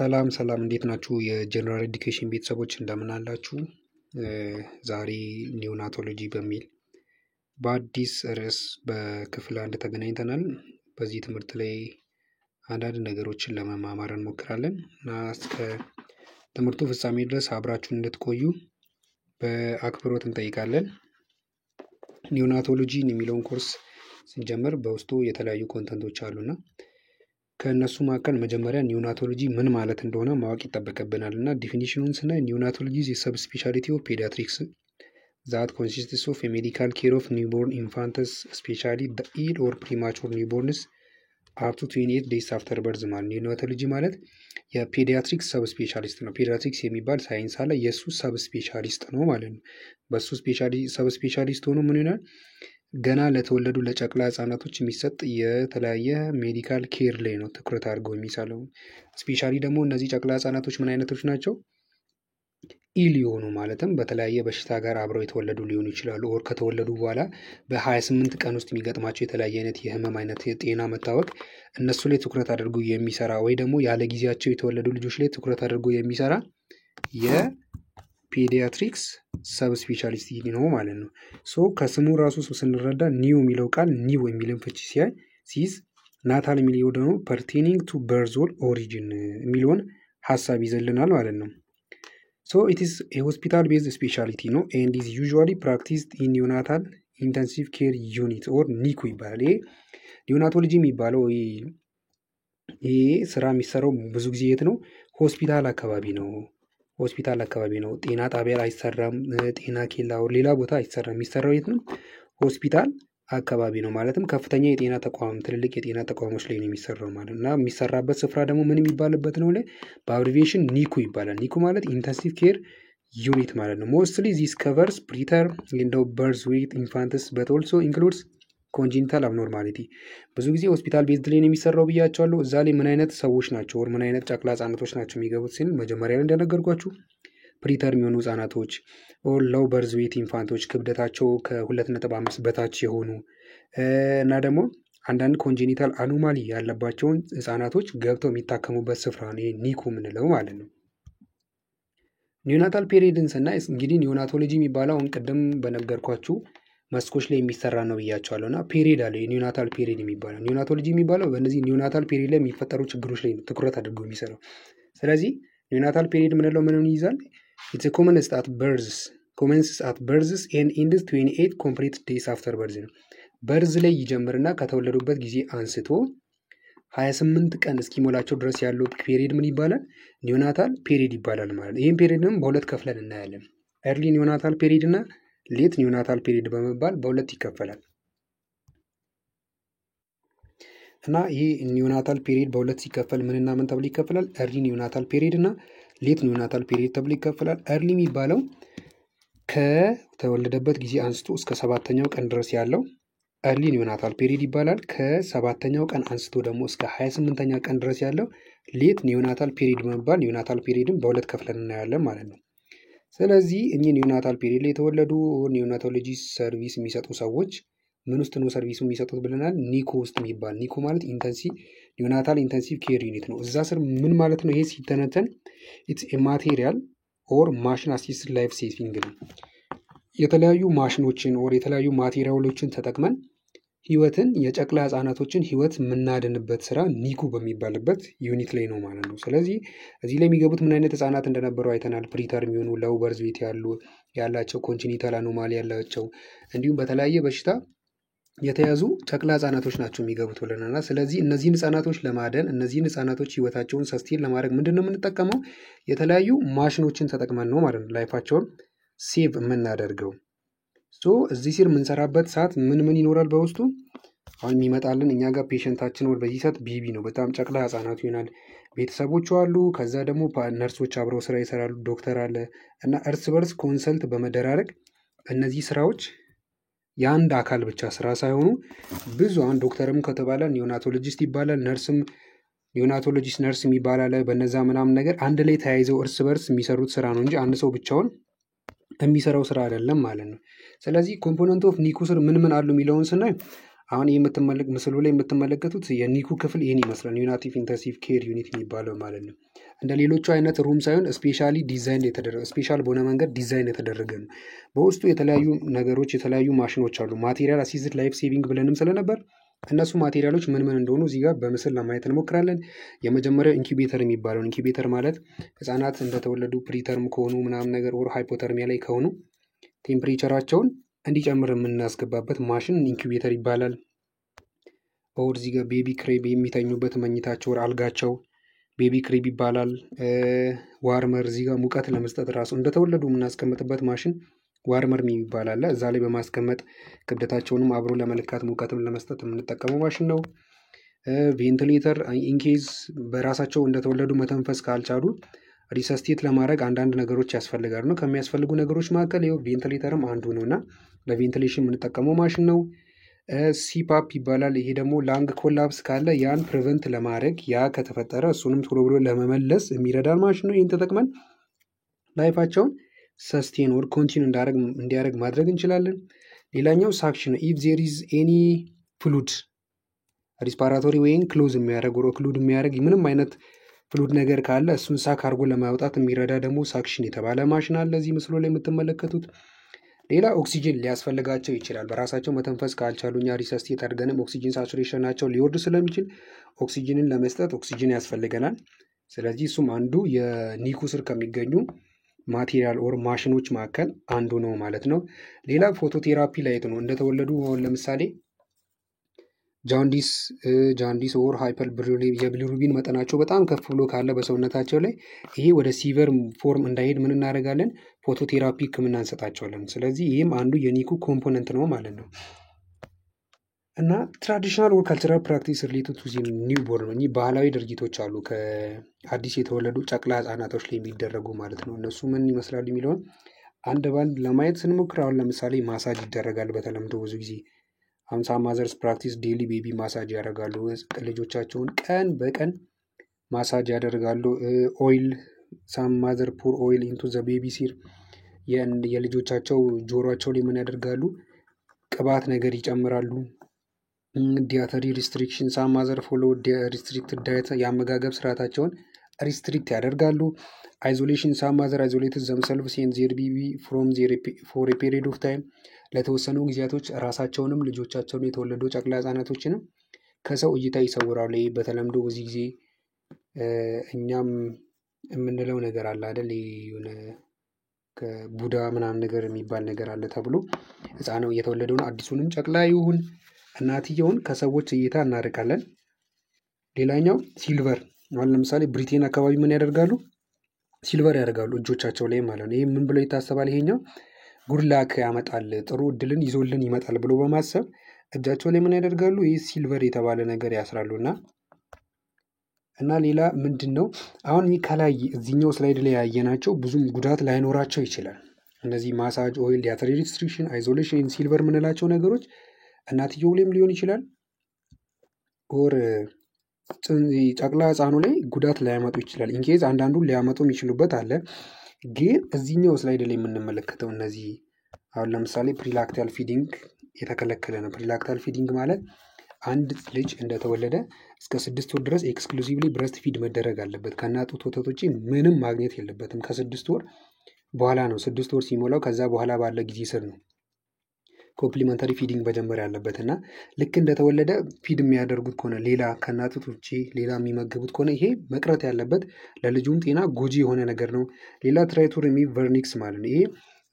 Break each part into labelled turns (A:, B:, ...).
A: ሰላም እንዴት ናችሁ? የጀነራል ኤዱኬሽን ቤተሰቦች እንደምን አላችሁ? ዛሬ ኒዮናቶሎጂ በሚል በአዲስ ርዕስ በክፍል አንድ ተገናኝተናል። በዚህ ትምህርት ላይ አንዳንድ ነገሮችን ለመማማር እንሞክራለን እና እስከ ትምህርቱ ፍጻሜ ድረስ አብራችሁን እንድትቆዩ በአክብሮት እንጠይቃለን። ኒዮናቶሎጂ የሚለውን ኮርስ ስንጀምር በውስጡ የተለያዩ ኮንተንቶች አሉና ከእነሱ መካከል መጀመሪያ ኒዮናቶሎጂ ምን ማለት እንደሆነ ማወቅ ይጠበቅብናል እና ዲፊኒሽኑን ስናይ ኒዮናቶሎጂ ኢዝ ሰብ ስፔሻሊቲ ኦፍ ፔዲያትሪክስ ዛት ኮንሲስትስ ኦፍ ሜዲካል ኬር ኦፍ ኒውቦርን ኢንፋንትስ ስፔሻሊ ዘ ኢል ኦር ፕሪማቹር ኒውቦርንስ አፕ ቱ 28 ዴይስ አፍተር በርዝ ማለት። ኒዮናቶሎጂ ማለት የፔዲያትሪክስ ሰብ ስፔሻሊስት ነው። ፔዲያትሪክስ የሚባል ሳይንስ አለ፣ የእሱ ሰብ ስፔሻሊስት ነው ማለት ነው። በእሱ ሰብ ስፔሻሊስት ሆኖ ምን ይሆናል? ገና ለተወለዱ ለጨቅላ ህጻናቶች የሚሰጥ የተለያየ ሜዲካል ኬር ላይ ነው ትኩረት አድርገው የሚሰራው። ስፔሻሊ ደግሞ እነዚህ ጨቅላ ህጻናቶች ምን አይነቶች ናቸው? ኢል የሆኑ ማለትም በተለያየ በሽታ ጋር አብረው የተወለዱ ሊሆኑ ይችላሉ። ኦር ከተወለዱ በኋላ በ28 ቀን ውስጥ የሚገጥማቸው የተለያየ አይነት የህመም አይነት የጤና መታወቅ እነሱ ላይ ትኩረት አድርጎ የሚሰራ ወይ ደግሞ ያለ ጊዜያቸው የተወለዱ ልጆች ላይ ትኩረት አድርጎ የሚሰራ ፔዲያትሪክስ ሰብ ስፔሻሊስት ነው ማለት ነው። ሶ ከስሙ ራሱ ስንረዳ ኒው የሚለው ቃል ኒው የሚልን ፍቺ ሲይዝ ናታል የሚለው ደግሞ ፐርቴኒንግ ቱ በርዞል ኦሪጂን የሚለውን ሀሳብ ይዘልናል ማለት ነው። ሶ ኢት ኢዝ ኤ ሆስፒታል ቤዝድ ስፔሻሊቲ ነው ኤንድ ኢዝ ዩዥዋሊ ፕራክቲስድ ኢን ኒዮናታል ኢንተንሲቭ ኬር ዩኒት ኦር ኒኩ ይባላል። ይሄ ኒዮናቶሎጂ የሚባለው ይሄ ስራ የሚሰራው ብዙ ጊዜ የት ነው? ሆስፒታል አካባቢ ነው። ጤና ጣቢያ አይሰራም። ጤና ኬላ ሌላ ቦታ አይሰራም። የሚሰራው የት ነው? ሆስፒታል አካባቢ ነው። ማለትም ከፍተኛ የጤና ተቋም፣ ትልልቅ የጤና ተቋሞች ላይ ነው የሚሰራው ማለት እና የሚሰራበት ስፍራ ደግሞ ምን የሚባልበት ነው ላይ በአብሪቬሽን ኒኩ ይባላል። ኒኩ ማለት ኢንተንሲቭ ኬር ዩኒት ማለት ነው። ሞስትሊ ዚስ ከቨርስ ፕሪተር እንደው በርዝ ዊት ኢንፋንትስ በት ኦልሶ ኢንክሉድስ ኮንጂኒታል አብኖርማሊቲ። ብዙ ጊዜ ሆስፒታል ቤዝድ ላይ ነው የሚሰራው ብያቸዋለሁ። እዛ ላይ ምን አይነት ሰዎች ናቸው ወር ምን አይነት ጨቅላ ህጻናቶች ናቸው የሚገቡት ሲል መጀመሪያ ላይ እንደነገርኳችሁ ፕሪተር የሚሆኑ ህጻናቶች ኦር ሎው በርዝ ዌት ኢንፋንቶች ክብደታቸው ከ2.5 በታች የሆኑ እና ደግሞ አንዳንድ ኮንጂኒታል አኖማሊ ያለባቸውን ህጻናቶች ገብተው የሚታከሙበት ስፍራ ነው ኒኩ የምንለው ማለት ነው። ኒዮናታል ፔሪድን ስናይ እንግዲህ ኒዮናቶሎጂ የሚባለው አሁን ቅድም በነገርኳችሁ መስኮች ላይ የሚሰራ ነው ብያቸዋለሁ እና ፔሪድ አለ የኒዮናታል ፔሪድ የሚባለው። ኒዮናቶሎጂ የሚባለው በእነዚህ ኒዮናታል ፔሪድ ላይ የሚፈጠሩ ችግሮች ላይ ትኩረት አድርገው የሚሰራው። ስለዚህ ኒዮናታል ፔሪድ ምንለው ምንን ይይዛል? ኢትስ ኮመንስ አት በርዝስ ኤንድ ኢንድስ 28 ኮምፕሊት ዴይስ አፍተር በርዝ ነው። በርዝ ላይ ይጀምርና ከተወለዱበት ጊዜ አንስቶ 28 ቀን እስኪሞላቸው ድረስ ያለው ፔሪድ ምን ይባላል? ኒዮናታል ፔሪድ ይባላል ማለት ነው። ይህም ፔሪድንም በሁለት ከፍለን እናያለን። ኤርሊ ኒዮናታል ፔሪድ እና ሌት ኒዮናታል ፔሪድ በመባል በሁለት ይከፈላል እና ይህ ኒዮናታል ፔሪድ በሁለት ሲከፈል ምንና ምን ተብሎ ይከፈላል? ኤርሊ ኒዮናታል ፔሪድ እና ሌት ኒዮናታል ፔሪድ ተብሎ ይከፈላል። ኤርሊ የሚባለው ከተወለደበት ጊዜ አንስቶ እስከ 7ኛው ቀን ድረስ ያለው ኤርሊ ኒዮናታል ፔሪድ ይባላል። ከ7ኛው ቀን አንስቶ ደግሞ እስከ 28ኛ ቀን ድረስ ያለው ሌት ኒዮናታል ፔሪድ በመባል ኒዮናታል ፔሪድን በሁለት ከፍለን እናያለን ማለት ነው። ስለዚህ እኚህ ኒዮናታል ፔሪድ ላይ የተወለዱ ኒዮናቶሎጂ ሰርቪስ የሚሰጡ ሰዎች ምን ውስጥ ነው ሰርቪሱ የሚሰጡት ብለናል? ኒኮ ውስጥ የሚባል ኒኮ ማለት ኒዮናታል ኢንተንሲቭ ኬር ዩኒት ነው። እዛ ስር ምን ማለት ነው? ይሄ ሲተነተን ኢትስ ኤ ማቴሪያል ኦር ማሽን አሲስትድ ላይፍ ሴቪንግ ነው። የተለያዩ ማሽኖችን ኦር የተለያዩ ማቴሪያሎችን ተጠቅመን ህይወትን የጨቅላ ህጻናቶችን ህይወት የምናድንበት ስራ ኒኩ በሚባልበት ዩኒት ላይ ነው ማለት ነው። ስለዚህ እዚህ ላይ የሚገቡት ምን አይነት ህጻናት እንደነበሩ አይተናል። ፕሪተር የሚሆኑ ሎው በርዝ ዌት ያላቸው ኮንጂኒታል አኖማሊ ያላቸው እንዲሁም በተለያየ በሽታ የተያዙ ጨቅላ ህጻናቶች ናቸው የሚገቡት ብለናል። ስለዚህ እነዚህን ህጻናቶች ለማደን እነዚህን ህጻናቶች ህይወታቸውን ሰስቴን ለማድረግ ምንድን ነው የምንጠቀመው? የተለያዩ ማሽኖችን ተጠቅመን ነው ማለት ነው ላይፋቸውን ሴቭ የምናደርገው። እዚህ ሲር የምንሰራበት ሰዓት ምን ይኖራል በውስጡ? አሁን የሚመጣልን እኛ ጋር ፔሸንታችን ወር በዚህ ሰዓት ቢቢ ነው፣ በጣም ጨቅላ ህጻናቱ ይሆናል። ቤተሰቦቹ አሉ፣ ከዛ ደግሞ ነርሶች አብረው ስራ ይሰራሉ፣ ዶክተር አለ እና እርስ በርስ ኮንሰልት በመደራረግ እነዚህ ስራዎች የአንድ አካል ብቻ ስራ ሳይሆኑ ብዙ አሁን ዶክተርም ከተባለ ኒዮናቶሎጂስት ይባላል፣ ነርስም ኒዮናቶሎጂስት ነርስ የሚባላል። በነዛ ምናምን ነገር አንድ ላይ ተያይዘው እርስ በርስ የሚሰሩት ስራ ነው እንጂ አንድ ሰው ብቻውን የሚሰራው ስራ አይደለም ማለት ነው። ስለዚህ ኮምፖነንት ኦፍ ኒኩ ስር ምን አሉ የሚለውን ስናይ አሁን ምስሉ ላይ የምትመለከቱት የኒኩ ክፍል ይህን ይመስላል። ኒዮናቲቭ ኢንተንሲቭ ኬር ዩኒት የሚባለው ማለት ነው። እንደ ሌሎቹ አይነት ሩም ሳይሆን ስፔሻሊ ዲዛይን የተደረገ ስፔሻል በሆነ መንገድ ዲዛይን የተደረገ ነው። በውስጡ የተለያዩ ነገሮች የተለያዩ ማሽኖች አሉ። ማቴሪያል አሲስትድ ላይፍ ሴቪንግ ብለንም ስለነበር እነሱ ማቴሪያሎች ምን ምን እንደሆኑ እዚህ ጋር በምስል ለማየት እንሞክራለን። የመጀመሪያው ኢንኩቤተር የሚባለው ኢንኩቤተር ማለት ህጻናት እንደተወለዱ ፕሪተርም ከሆኑ ምናምን ነገር ወር ሃይፖተርሚያ ላይ ከሆኑ ቴምፕሬቸራቸውን እንዲጨምር የምናስገባበት ማሽን ኢንኩቤተር ይባላል። ኦር እዚህ ጋር ቤቢ ክሬብ የሚተኙበት መኝታቸው አልጋቸው ቤቢ ክሬብ ይባላል። ዋርመር እዚህ ጋር ሙቀት ለመስጠት ራሱ እንደተወለዱ የምናስቀምጥበት ማሽን ዋርመር የሚባል አለ። እዛ ላይ በማስቀመጥ ክብደታቸውንም አብሮ ለመለካት ሙቀትም ለመስጠት የምንጠቀመው ማሽን ነው። ቬንቲሌተር ኢንኬዝ በራሳቸው እንደተወለዱ መተንፈስ ካልቻሉ ሪሰስቴት ለማድረግ አንዳንድ ነገሮች ያስፈልጋሉ ነው። ከሚያስፈልጉ ነገሮች መካከል ይኸው ቬንቲሌተርም አንዱ ነው እና ለቬንቲሌሽን የምንጠቀመው ማሽን ነው። ሲፓፕ ይባላል። ይሄ ደግሞ ላንግ ኮላፕስ ካለ ያን ፕሪቨንት ለማድረግ ያ ከተፈጠረ እሱንም ቶሎ ብሎ ለመመለስ የሚረዳን ማሽን ነው። ይህን ተጠቅመን ላይፋቸውን ሰስቴን ወር ኮንቲኒ እንዲያደርግ ማድረግ እንችላለን። ሌላኛው ሳክሽን ኢፍ ዜር ኢዝ ኤኒ ፍሉድ ሪስፓራቶሪ ወይም ክሎዝ የሚያደርግ ወር ክሉድ የሚያደርግ ምንም አይነት ፍሉድ ነገር ካለ እሱን ሳክ አድርጎ ለማውጣት የሚረዳ ደግሞ ሳክሽን የተባለ ማሽን አለ እዚህ ምስሉ ላይ የምትመለከቱት። ሌላ ኦክሲጅን ሊያስፈልጋቸው ይችላል። በራሳቸው መተንፈስ ካልቻሉ እኛ ሪሰስቴት አድርገንም ኦክሲጅን ሳቹሬሽናቸው ሊወርድ ስለሚችል ኦክሲጅንን ለመስጠት ኦክሲጅን ያስፈልገናል። ስለዚህ እሱም አንዱ የኒኩ ስር ከሚገኙ ማቴሪያል ኦር ማሽኖች መካከል አንዱ ነው ማለት ነው። ሌላ ፎቶቴራፒ ላይት ነው። እንደተወለዱ ለምሳሌ ጃንዲስ ኦር ሃይፐር የቢሊሩቢን መጠናቸው በጣም ከፍ ብሎ ካለ በሰውነታቸው ላይ ይሄ ወደ ሲቨር ፎርም እንዳይሄድ ምን እናደርጋለን? ፎቶቴራፒ ሕክምና እንሰጣቸዋለን። ስለዚህ ይህም አንዱ የኒኩ ኮምፖነንት ነው ማለት ነው። እና ትራዲሽናል ኦር ካልቸራል ፕራክቲስ ሪሌትድ ቱ ኒው ቦርን ነው። እኚህ ባህላዊ ድርጊቶች አሉ ከአዲስ የተወለዱ ጨቅላ ህጻናቶች ላይ የሚደረጉ ማለት ነው። እነሱ ምን ይመስላሉ የሚለውን አንድ ባንድ ለማየት ስንሞክር አሁን ለምሳሌ ማሳጅ ይደረጋል። በተለምዶ ብዙ ጊዜ ሳም ማዘርስ ፕራክቲስ ዴይሊ ቤቢ ማሳጅ ያደርጋሉ። ልጆቻቸውን ቀን በቀን ማሳጅ ያደርጋሉ። ኦይል ሳም ማዘር ፑር ኦይል ኢንቱ ዘ ቤቢ ሲር የልጆቻቸው ጆሮቸው ላይ ምን ያደርጋሉ? ቅባት ነገር ይጨምራሉ። ዲያተሪ ሪስትሪክሽን ሳም ማዘር ፎሎ ሪስትሪክትድ ዳየት የአመጋገብ ስርዓታቸውን ሪስትሪክት ያደርጋሉ። አይዞሌሽን ሳም ማዘር አይዞሌትድ ዘምሰልቭስ ኤንድ ዜር ቤቢ ፍሮም ፎር ኤ ፔሪድ ኦፍ ታይም ለተወሰኑ ጊዜያቶች ራሳቸውንም ልጆቻቸውን የተወለዱ ጨቅላ ህጻናቶችንም ከሰው እይታ ይሰውራሉ። ይህ በተለምዶ በዚህ ጊዜ እኛም የምንለው ነገር አለ አይደል? የሆነ ከቡዳ ምናምን ነገር የሚባል ነገር አለ ተብሎ ህፃኑ የተወለደውን አዲሱንም ጨቅላ ይሁን እናትየውን ከሰዎች እይታ እናርቃለን። ሌላኛው ሲልቨር አሁን ለምሳሌ ብሪቴን አካባቢ ምን ያደርጋሉ? ሲልቨር ያደርጋሉ እጆቻቸው ላይ ማለት ነው። ይህ ምን ብሎ ይታሰባል? ይሄኛው ጉድላክ ያመጣል፣ ጥሩ እድልን ይዞልን ይመጣል ብሎ በማሰብ እጃቸው ላይ ምን ያደርጋሉ? ይህ ሲልቨር የተባለ ነገር ያስራሉ። እና ሌላ ምንድን ነው አሁን ይህ ከላይ እዚህኛው ስላይድ ላይ ያየናቸው ብዙም ጉዳት ላይኖራቸው ይችላል። እነዚህ ማሳጅ፣ ኦይል፣ ዲያተሪ ሪስትሪክሽን፣ አይዞሌሽን፣ ሲልቨር የምንላቸው ነገሮች እናትየው ላይም ሊሆን ይችላል ኦር ጨቅላ ህፃኑ ላይ ጉዳት ላያመጡ ይችላል። ኢንኬዝ አንዳንዱን ሊያመጡ የሚችሉበት አለ። ግን እዚህኛው ስላይድ ላይ የምንመለከተው እነዚህ አሁን ለምሳሌ ፕሪላክታል ፊዲንግ የተከለከለ ነው። ፕሪላክታል ፊዲንግ ማለት አንድ ልጅ እንደተወለደ እስከ 6 ወር ድረስ ኤክስክሉሲቭሊ ብረስት ፊድ መደረግ አለበት። ከእናቱ ወተት ውጪ ምንም ማግኘት የለበትም። ከ6 ወር በኋላ ነው 6 ወር ሲሞላው ከዛ በኋላ ባለ ጊዜ ስር ነው ኮምፕሊመንተሪ ፊዲንግ መጀመር ያለበት እና ልክ እንደተወለደ ፊድ የሚያደርጉት ከሆነ ሌላ ከእናቱ ውጪ ሌላ የሚመገቡት ከሆነ ይሄ መቅረት ያለበት ለልጁም ጤና ጎጂ የሆነ ነገር ነው። ሌላ ትራይቱር ቨርኒክስ ማለት ነው። ይሄ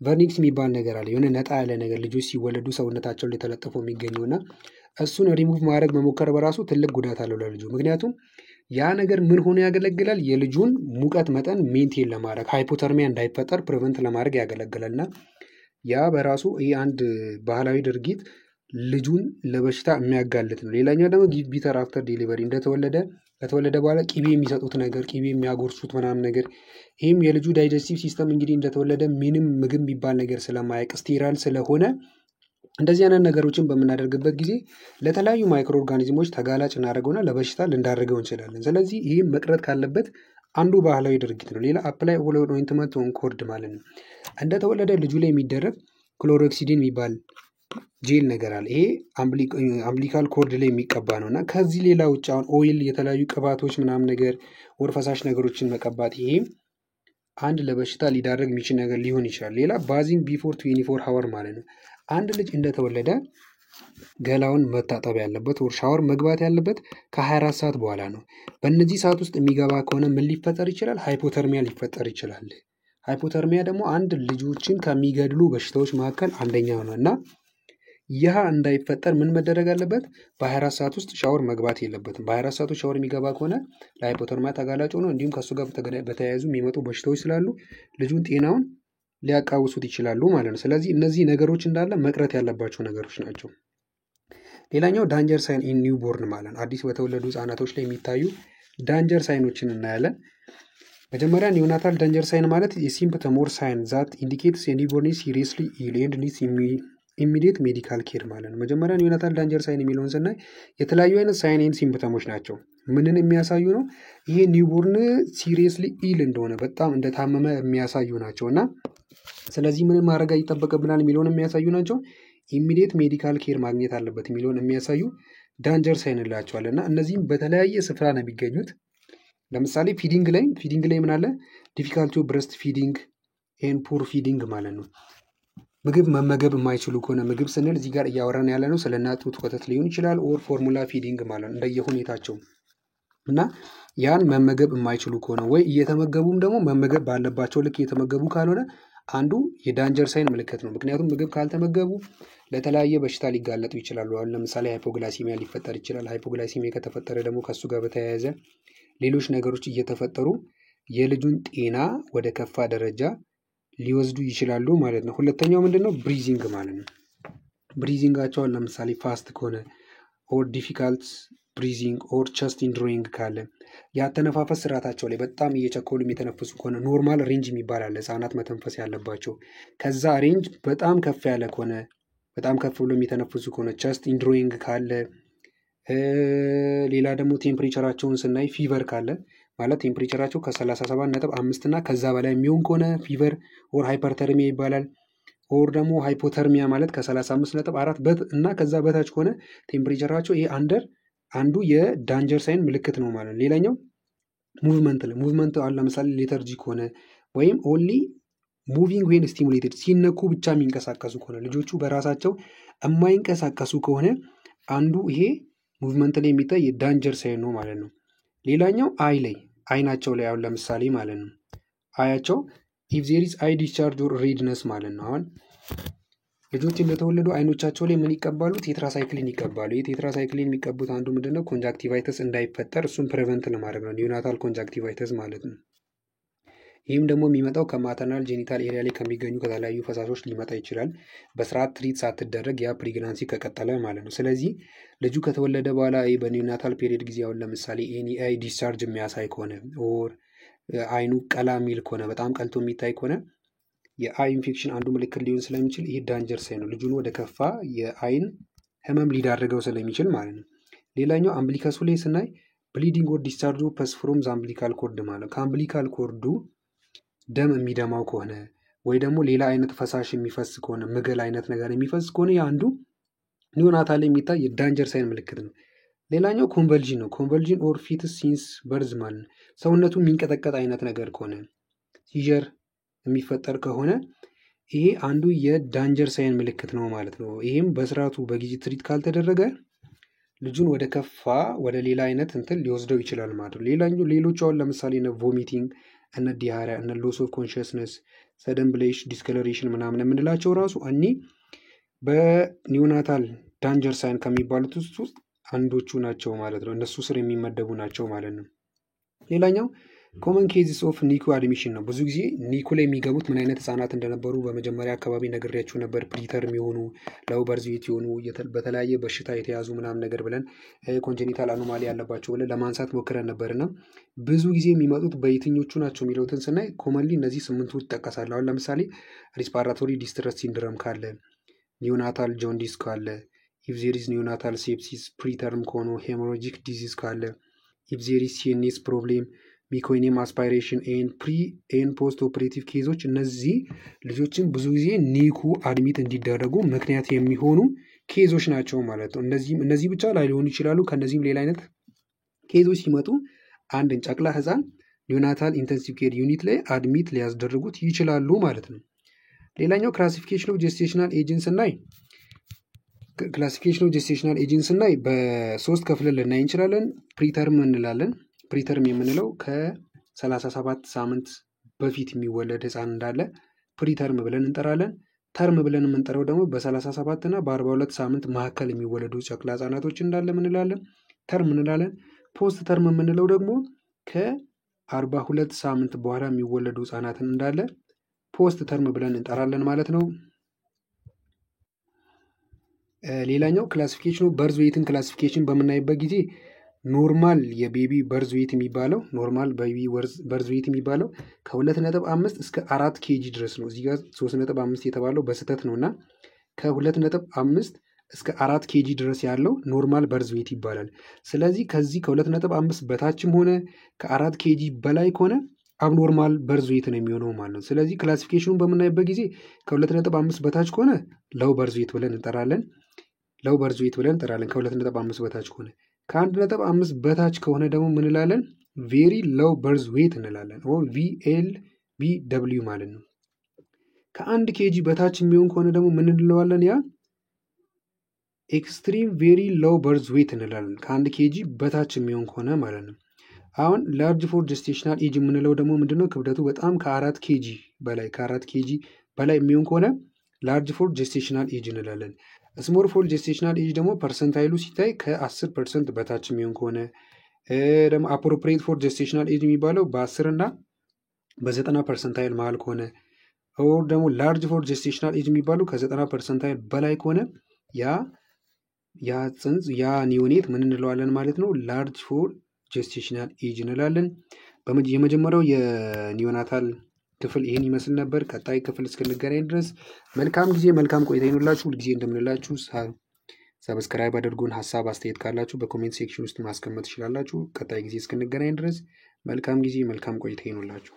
A: ቨርኒክስ የሚባል ነገር አለ። የሆነ ነጣ ያለ ነገር ልጆች ሲወለዱ ሰውነታቸው ላይ ተለጥፎ የሚገኘው እና እሱን ሪሙቭ ማድረግ መሞከር በራሱ ትልቅ ጉዳት አለው ለልጁ። ምክንያቱም ያ ነገር ምን ሆኖ ያገለግላል? የልጁን ሙቀት መጠን ሜንቴን ለማድረግ ሃይፖተርሚያ እንዳይፈጠር ፕሪቨንት ለማድረግ ያገለግላል እና ያ በራሱ ይህ አንድ ባህላዊ ድርጊት ልጁን ለበሽታ የሚያጋልጥ ነው። ሌላኛው ደግሞ ጊቭ ቢተር አፍተር ዴሊቨሪ ከተወለደ በኋላ ቂቤ የሚሰጡት ነገር ቂቤ የሚያጎርሱት ምናምን ነገር ይህም የልጁ ዳይጀስቲቭ ሲስተም እንግዲህ እንደተወለደ ምንም ምግብ የሚባል ነገር ስለማያውቅ ስቴራል ስለሆነ እንደዚህ አይነት ነገሮችን በምናደርግበት ጊዜ ለተለያዩ ማይክሮ ኦርጋኒዝሞች ተጋላጭ እናደርገውና ለበሽታ ልንዳርገው እንችላለን። ስለዚህ ይህም መቅረት ካለበት አንዱ ባህላዊ ድርጊት ነው። ሌላ አፕላይ ኦይንትመንት ኦን ኮርድ ማለት ነው። እንደተወለደ ልጁ ላይ የሚደረግ ክሎሮክሲዲን የሚባል ጄል ነገር አለ። ይሄ አምቢሊካል ኮርድ ላይ የሚቀባ ነው እና ከዚህ ሌላ ውጭ አሁን ኦይል፣ የተለያዩ ቅባቶች ምናምን ነገር ወር ፈሳሽ ነገሮችን መቀባት ይሄ አንድ ለበሽታ ሊዳረግ የሚችል ነገር ሊሆን ይችላል። ሌላ ባዚንግ ቢፎር 24 ሀወር ማለት ነው። አንድ ልጅ እንደተወለደ ገላውን መታጠብ ያለበት ወር ሻወር መግባት ያለበት ከ24 ሰዓት በኋላ ነው። በእነዚህ ሰዓት ውስጥ የሚገባ ከሆነ ምን ሊፈጠር ይችላል? ሃይፖተርሚያ ሊፈጠር ይችላል። ሃይፖተርሚያ ደግሞ አንድ ልጆችን ከሚገድሉ በሽታዎች መካከል አንደኛው ነው እና ይህ እንዳይፈጠር ምን መደረግ አለበት? በ24 ሰዓት ውስጥ ሻወር መግባት የለበትም። በ24 ሰዓት ውስጥ ሻወር የሚገባ ከሆነ ለሃይፖተርሚያ ተጋላጭ ሆኖ እንዲሁም ከእሱ ጋር በተያያዙ የሚመጡ በሽታዎች ስላሉ ልጁን ጤናውን ሊያቃውሱት ይችላሉ ማለት ነው። ስለዚህ እነዚህ ነገሮች እንዳለ መቅረት ያለባቸው ነገሮች ናቸው። ሌላኛው ዳንጀር ሳይን ኢን ኒውቦርን ማለት ነው። አዲስ በተወለዱ ህጻናቶች ላይ የሚታዩ ዳንጀር ሳይኖችን እናያለን። መጀመሪያ ኒዮናታል ዳንጀር ሳይን ማለት የሲምፕተም ኦር ሳይን ዛት ኢንዲኬትስ የኒውቦርን ሲሪየስሊ ኢል ኤንድ ኒድስ ኢሚዲየት ሜዲካል ኬር ማለት ነው። መጀመሪያ ኒዮናታል ዳንጀር ሳይን የሚለውን ስናይ የተለያዩ አይነት ሳይን ኤንድ ሲምፕተሞች ናቸው። ምንን የሚያሳዩ ነው? ይሄ ኒውቦርን ሲሪየስሊ ኢል እንደሆነ በጣም እንደታመመ የሚያሳዩ ናቸው እና ስለዚህ ምን ማድረግ ይጠበቅብናል የሚለውን የሚያሳዩ ናቸው። ኢሚዲየት ሜዲካል ኬር ማግኘት አለበት የሚለውን የሚያሳዩ ዳንጀር ሳይን እንላቸዋለን እና እነዚህም በተለያየ ስፍራ ነው የሚገኙት። ለምሳሌ ፊዲንግ ላይ ምን አለ? ዲፊካልቲ ብረስት ፊዲንግ ኤንድ ፑር ፊዲንግ ማለት ነው። ምግብ መመገብ የማይችሉ ከሆነ ምግብ ስንል እዚህ ጋር እያወራን ያለ ነው ስለ እናት ጡት ወተት ሊሆን ይችላል ኦር ፎርሙላ ፊዲንግ ማለት ነው እንደየሁኔታቸው እና ያን መመገብ የማይችሉ ከሆነ ወይ እየተመገቡም ደግሞ መመገብ ባለባቸው ልክ እየተመገቡ ካልሆነ አንዱ የዳንጀር ሳይን ምልክት ነው። ምክንያቱም ምግብ ካልተመገቡ ለተለያየ በሽታ ሊጋለጡ ይችላሉ። አሁን ለምሳሌ ሃይፖግላሲሚያ ሊፈጠር ይችላል። ሃይፖግላሲሚያ ከተፈጠረ ደግሞ ከሱ ጋር በተያያዘ ሌሎች ነገሮች እየተፈጠሩ የልጁን ጤና ወደ ከፋ ደረጃ ሊወስዱ ይችላሉ ማለት ነው። ሁለተኛው ምንድነው? ብሪዚንግ ማለት ነው። ብሪዚንጋቸውን ለምሳሌ ፋስት ከሆነ ኦር ዲፊካልት ብሪዚንግ ኦር ቸስት ኢንድሮይንግ ካለ ያተነፋፈስ ስርዓታቸው ላይ በጣም እየቸኮሉ የሚተነፍሱ ከሆነ ኖርማል ሬንጅ የሚባል አለ ህጻናት መተንፈስ ያለባቸው። ከዛ ሬንጅ በጣም ከፍ ያለ ከሆነ በጣም ከፍ ብሎ የሚተነፍሱ ከሆነ ቸስት ኢንድሮይንግ ካለ ሌላ ደግሞ ቴምፕሬቸራቸውን ስናይ ፊቨር ካለ ማለት ቴምፕሬቸራቸው ከ37.5 እና ከዛ በላይ የሚሆን ከሆነ ፊቨር ኦር ሃይፐርተርሚያ ይባላል። ኦር ደግሞ ሃይፖተርሚያ ማለት ከ35.4 እና ከዛ በታች ከሆነ ቴምፕሬቸራቸው ይሄ አንዱ የዳንጀር ሳይን ምልክት ነው ማለት ነው። ሌላኛው ሙቭመንት አሁን ለምሳሌ ሌተርጂ ከሆነ ወይም ኦንሊ ሙቪንግ ዌን ስቲሙሌትድ ሲነኩ ብቻ የሚንቀሳቀሱ ከሆነ ልጆቹ በራሳቸው የማይንቀሳቀሱ ከሆነ አንዱ ይሄ ሙቭመንት ላይ የሚታይ የዳንጀር ሳይን ነው ማለት ነው። ሌላኛው አይናቸው ላይ አሁን ለምሳሌ ማለት ነው አያቸው ኢፍ ዜር ኢዝ አይ ዲስቻርጅ ኦር ሬድነስ ማለት ነው። አሁን ልጆች እንደተወለዱ አይኖቻቸው ላይ ምን ይቀባሉ? ቴትራሳይክሊን ይቀባሉ። ይህ ቴትራሳይክሊን የሚቀቡት አንዱ ምንድነው? ኮንጃክቲቫይተስ እንዳይፈጠር እሱን ፕሬቨንት ለማድረግ ነው፣ ኒዮናታል ኮንጃክቲቫይተስ ማለት ነው። ይህም ደግሞ የሚመጣው ከማተርናል ጄኒታል ኤሪያ ላይ ከሚገኙ ከተለያዩ ፈሳሾች ሊመጣ ይችላል። በስርዓት ትሪት ሳትደረግ ያ ፕሬግናንሲ ከቀጠለ ማለት ነው። ስለዚህ ልጁ ከተወለደ በኋላ በኒዮናታል ፔሪየድ ጊዜ አሁን ለምሳሌ አይ ዲስቻርጅ የሚያሳይ ከሆነ ኦር አይኑ ቀላ የሚል ከሆነ በጣም ቀልቶ የሚታይ ከሆነ የአይ ኢንፌክሽን አንዱ ምልክት ሊሆን ስለሚችል ይህ ዳንጀር ሳይን ነው። ልጁን ወደ ከፋ የአይን ህመም ሊዳረገው ስለሚችል ማለት ነው። ሌላኛው አምብሊከሱ ላይ ስናይ ብሊዲንግ ኦር ዲስቻርጅ ፐስ ፍሮም አምብሊካል ኮርድ ማለት ከአምብሊካል ኮርዱ ደም የሚደማው ከሆነ ወይ ደግሞ ሌላ አይነት ፈሳሽ የሚፈስ ከሆነ ምግል አይነት ነገር የሚፈስ ከሆነ የአንዱ ኒዮናታል ላይ የሚታይ የዳንጀር ሳይን ምልክት ነው። ሌላኛው ኮንቨልዥን ነው። ኮንቨልዥን ኦር ፊትስ ሲንስ በርዝ ማለት ነው። ሰውነቱ የሚንቀጠቀጥ አይነት ነገር ከሆነ ሲዠር የሚፈጠር ከሆነ ይሄ አንዱ የዳንጀር ሳይን ምልክት ነው ማለት ነው። ይሄም በስርዓቱ በጊዜ ትሪት ካልተደረገ ልጁን ወደ ከፋ ወደ ሌላ አይነት እንትን ሊወስደው ይችላል ማለት ነው። ሌሎቹ አሁን ለምሳሌ እነ ቮሚቲንግ፣ እነ ዲያሪያ፣ እነ ሎስ ኦፍ ኮንሽስነስ፣ ሰደን ብሌሽ፣ ዲስከለሬሽን ምናምን የምንላቸው ራሱ እኔ በኒዮናታል ዳንጀር ሳይን ከሚባሉት ውስጥ አንዶቹ ናቸው ማለት ነው። እነሱ ስር የሚመደቡ ናቸው ማለት ነው። ሌላኛው ኮመን ኬዝስ ኦፍ ኒኩ አድሚሽን ነው። ብዙ ጊዜ ኒኩ ላይ የሚገቡት ምን አይነት ህጻናት እንደነበሩ በመጀመሪያ አካባቢ ነግሬያችሁ ነበር። ፕሪተርም የሆኑ ላውበርዚት የሆኑ በተለያየ በሽታ የተያዙ ምናምን ነገር ብለን ኮንጀኒታል አኖማሊ ያለባቸው ብለን ለማንሳት ሞክረን ነበርና ብዙ ጊዜ የሚመጡት በየትኞቹ ናቸው የሚለውትን ስናይ ኮመንሊ እነዚህ 8ቱ ይጠቀሳሉ። አሁን ለምሳሌ ሪስፓራቶሪ ዲስትረስ ሲንድረም ካለ፣ ኒዮናታል ጆንዲስ ካለ፣ ኢፍ ዜር ኢዝ ኒዮናታል ሴፕሲስ፣ ፕሪተርም ከሆኑ ሄሞሮጂክ ዲዚዝ ካለ፣ ኢፍ ዜር ኢዝ ሲኤንኤስ ፕሮብሌም፣ ሚኮኒየም አስፓይሬሽን ፕሪ ፖስት ኦፕሬቲቭ ኬዞች እነዚህ ልጆችን ብዙ ጊዜ ኒኩ አድሚት እንዲደረጉ ምክንያት የሚሆኑ ኬዞች ናቸው ማለት ነው። እነዚህ ብቻ ላይ ሊሆኑ ይችላሉ። ከነዚህም ሌላ አይነት ኬዞች ሲመጡ አንድን ጨቅላ ህፃን ኒዮናታል ኢንተንሲቭ ኬር ዩኒት ላይ አድሚት ሊያስደርጉት ይችላሉ ማለት ነው። ሌላኛው ክላሲፊኬሽን ኦፍ ጀስቴሽናል ኤጅን ስናይ በሶስት ከፍለን ልናይ እንችላለን። ፕሪተርም እንላለን። ፕሪተርም የምንለው ከ37 ሳምንት በፊት የሚወለድ ህፃን እንዳለ ፕሪተርም ብለን እንጠራለን። ተርም ብለን የምንጠራው ደግሞ በ37 እና በ42 ሳምንት መካከል የሚወለዱ ጨቅላ ህፃናቶች እንዳለ ምንላለን? ተርም እንላለን። ፖስት ተርም የምንለው ደግሞ ከ42 ሳምንት በኋላ የሚወለዱ ህፃናትን እንዳለ ፖስት ተርም ብለን እንጠራለን ማለት ነው። ሌላኛው ክላሲፊኬሽኑ በርዝ ዌይትን ክላሲፊኬሽን በምናይበት ጊዜ ኖርማል የቤቢ በርዝ ዌይት የሚባለው በርዝ ዌይት የሚባለው ከ2.5 እስከ 4 ኬጂ ድረስ ነው። እዚህ ጋር 3.5 የተባለው በስህተት ነው እና ከ2.5 እስከ 4 ኬጂ ድረስ ያለው ኖርማል በርዝ ዌይት ይባላል። ስለዚህ ከዚህ ከ2.5 በታችም ሆነ ከ4 ኬጂ በላይ ከሆነ አብኖርማል በርዝ ዌይት ነው የሚሆነው ማለት ነው። ስለዚህ ክላሲፊኬሽኑን በምናይበት ጊዜ ከ2.5 በታች ከሆነ ለው በርዝ ዌይት ብለን እንጠራለን። ከ2.5 በታች ከሆነ ከ1.5 በታች ከሆነ ደግሞ ምን እንላለን? ቬሪ ሎው በርዝ ዌይት እንላለን። VLBW ማለት ነው። ከ1 ኬጂ በታች የሚሆን ከሆነ ደግሞ ምን እንለዋለን? ያ ኤክስትሪም ቬሪ ሎው በርዝ ዌይት እንላለን። ከ1 ኬጂ በታች የሚሆን ከሆነ ማለት ነው። አሁን ላርጅ ፎር ጀስቴሽናል ኤጅ የምንለው ደግሞ ምንድነው? ክብደቱ በጣም ከ4 ኬጂ በላይ የሚሆን ከሆነ ላርጅ ፎር ጀስቴሽናል ኤጅ እንላለን። ስሞል ፎር ጀስቴሽናል ኤጅ ደግሞ ፐርሰንታይሉ ሲታይ ከ10% በታች የሚሆን ከሆነ ደግሞ አፕሮፕሪየት ፎር ጀስቴሽናል ኤጅ የሚባለው በ10 እና በ90 ፐርሰንታይል መሀል ከሆነ ኦር ደግሞ ላርጅ ፎር ጀስቴሽናል ኤጅ የሚባለው ከ90 ፐርሰንታይል በላይ ከሆነ ያ ኒዮኔት ምን እንለዋለን ማለት ነው? ላርጅ ፎር ጀስቴሽናል ኤጅ እንላለን። የመጀመሪያው የኒዮናታል ክፍል ይህን ይመስል ነበር። ቀጣይ ክፍል እስክንገናኝ ድረስ መልካም ጊዜ፣ መልካም ቆይታ ይኑላችሁ። ሁልጊዜ እንደምንላችሁ ሰብስክራይብ አድርጉን። ሀሳብ አስተያየት ካላችሁ በኮሜንት ሴክሽን ውስጥ ማስቀመጥ ትችላላችሁ። ቀጣይ ጊዜ እስክንገናኝ ድረስ መልካም ጊዜ፣ መልካም ቆይታ ይኑላችሁ።